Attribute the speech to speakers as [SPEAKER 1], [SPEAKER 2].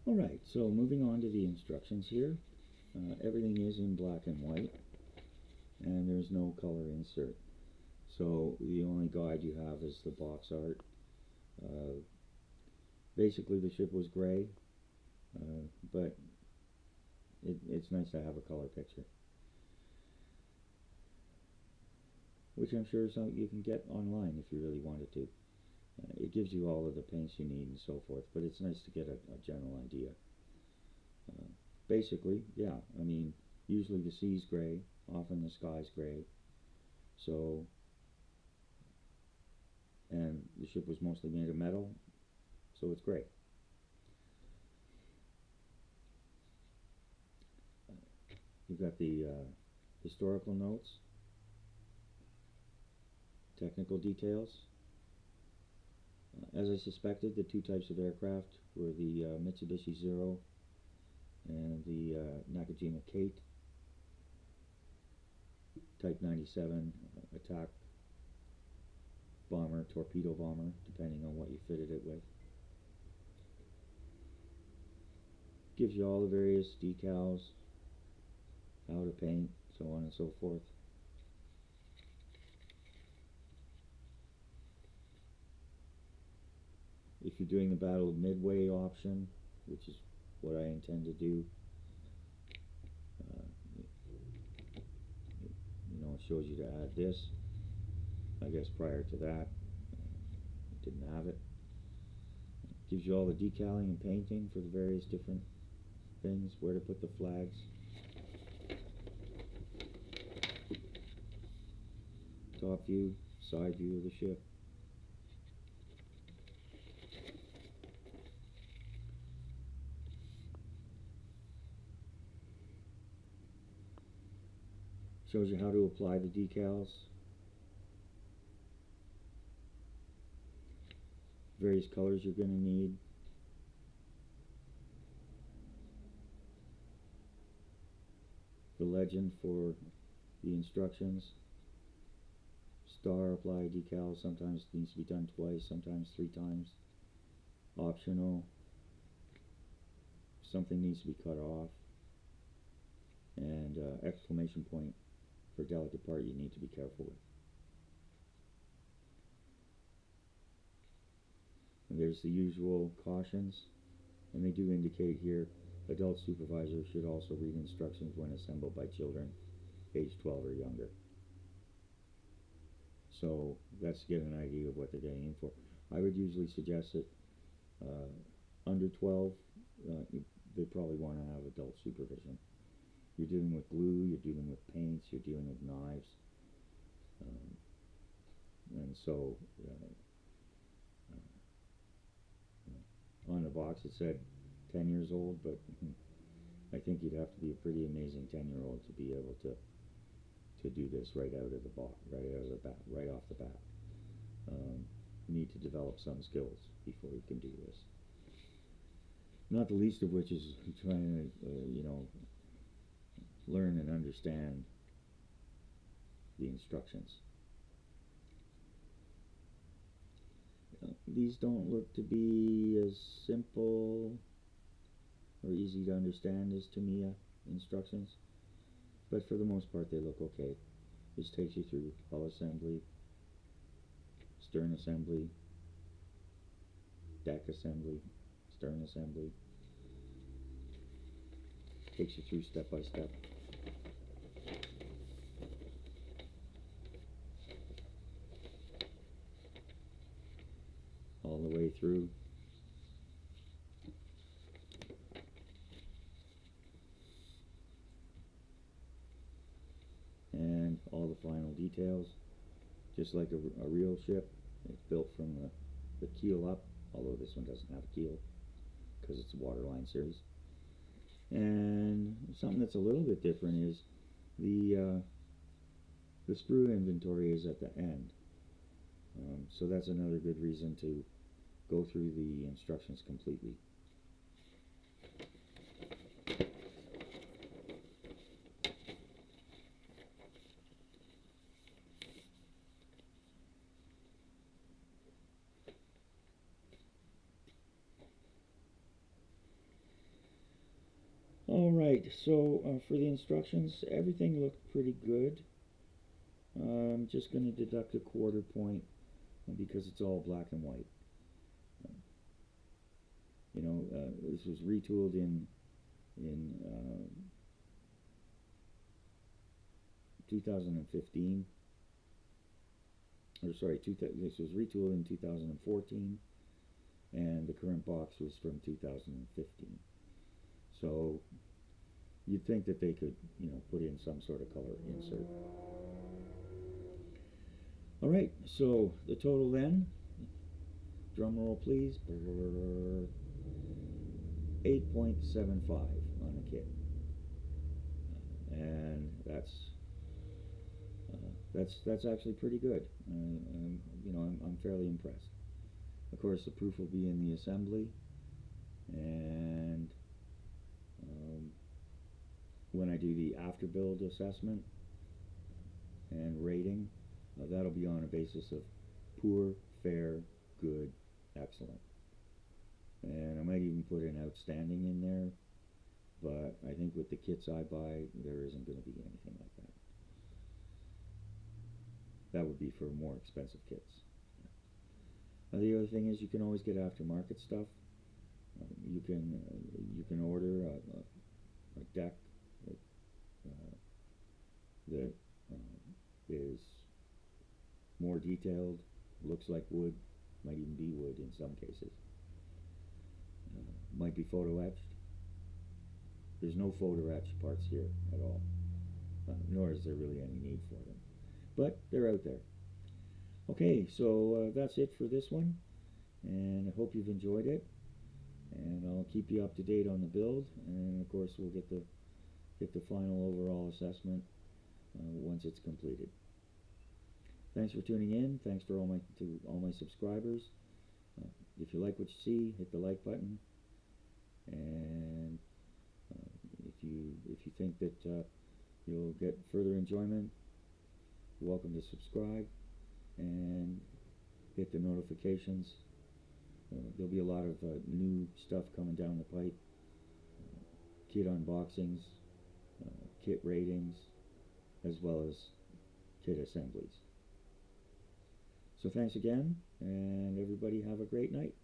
[SPEAKER 1] Alright, so moving on to the instructions here. Everything is in black and white, and there's no color insert. So the only guide you have is the box art. Basically the ship was gray, but it's nice to have a color picture, which I'm sure is something you can get online if you really wanted to. It gives you all of the paints you need and so forth, but it's nice to get a general idea. Basically, yeah, I mean, usually the sea's gray, often the sky's gray, so, and the ship was mostly made of metal, so it's gray. You've got the historical notes, technical details. As I suspected, the two types of aircraft were the Mitsubishi Zero and the Nakajima Kate Type 97 attack bomber, torpedo bomber, depending on what you fitted it with. Gives you all the various decals, how to paint, so on and so forth. If you're doing the Battle of Midway option, which is what I intend to do, it shows you to add this. I guess prior to that, it didn't have it. Gives you all the decaling and painting for the various different things, where to put the flags. Top view, side view of the ship. Shows you how to apply the decals. Various colors you're going to need. The legend for the instructions. Star apply decal sometimes needs to be done twice, sometimes 3 times. Optional. Something needs to be cut off. And exclamation point for delicate part you need to be careful with. And there's the usual cautions, and they do indicate here adult supervisors should also read instructions when assembled by children age 12 or younger. So that's to get an idea of what they're getting in for. I would usually suggest that under 12, they probably want to have adult supervision. You're dealing with glue, you're dealing with paints, you're dealing with knives. And so on the box it said 10 years old, but I think you'd have to be a pretty amazing 10-year-old to be able to do this right out of the box, right off the bat. You need to develop some skills before you can do this. Not the least of which is trying to, learn and understand the instructions. These don't look to be as simple or easy to understand as Tamiya instructions, but for the most part they look okay. This takes you through hull assembly, stern assembly, deck assembly, stern assembly. Takes you through step by step. All the way through. And all the final details. Just like a real ship, it's built from the keel up, although this one doesn't have a keel because it's a waterline series. And something that's a little bit different is the sprue inventory is at the end. So that's another good reason to go through the instructions completely. Alright, so for the instructions, everything looked pretty good. I'm just going to deduct a quarter point because it's all black and white. This was retooled in 2015, or sorry, this was retooled in 2014, and the current box was from 2015. So you'd think that they could, put in some sort of color insert. All right, so the total then, drum roll please, 8.75 on the kit, and that's actually pretty good. I'm fairly impressed. Of course, the proof will be in the assembly, and when I do the after build assessment and rating, that'll be on a basis of poor, fair, good, excellent. And I might even put an outstanding in there, but I think with the kits I buy, there isn't going to be anything like that. That would be for more expensive kits. The other thing is you can always get aftermarket stuff. You can order a deck that is more detailed, looks like wood, might even be wood in some cases. Might be photo etched. There's no photo etched parts here at all, nor is there really any need for them. But they're out there. Okay, so that's it for this one, and I hope you've enjoyed it. And I'll keep you up to date on the build, and of course we'll get the final overall assessment once it's completed. Thanks for tuning in. Thanks to all my subscribers. If you like what you see, hit the like button, and if you think that you'll get further enjoyment, you're welcome to subscribe and hit the notifications. There'll be a lot of new stuff coming down the pipe. Kit unboxings, kit ratings, as well as kit assemblies. So thanks again, and everybody have a great night.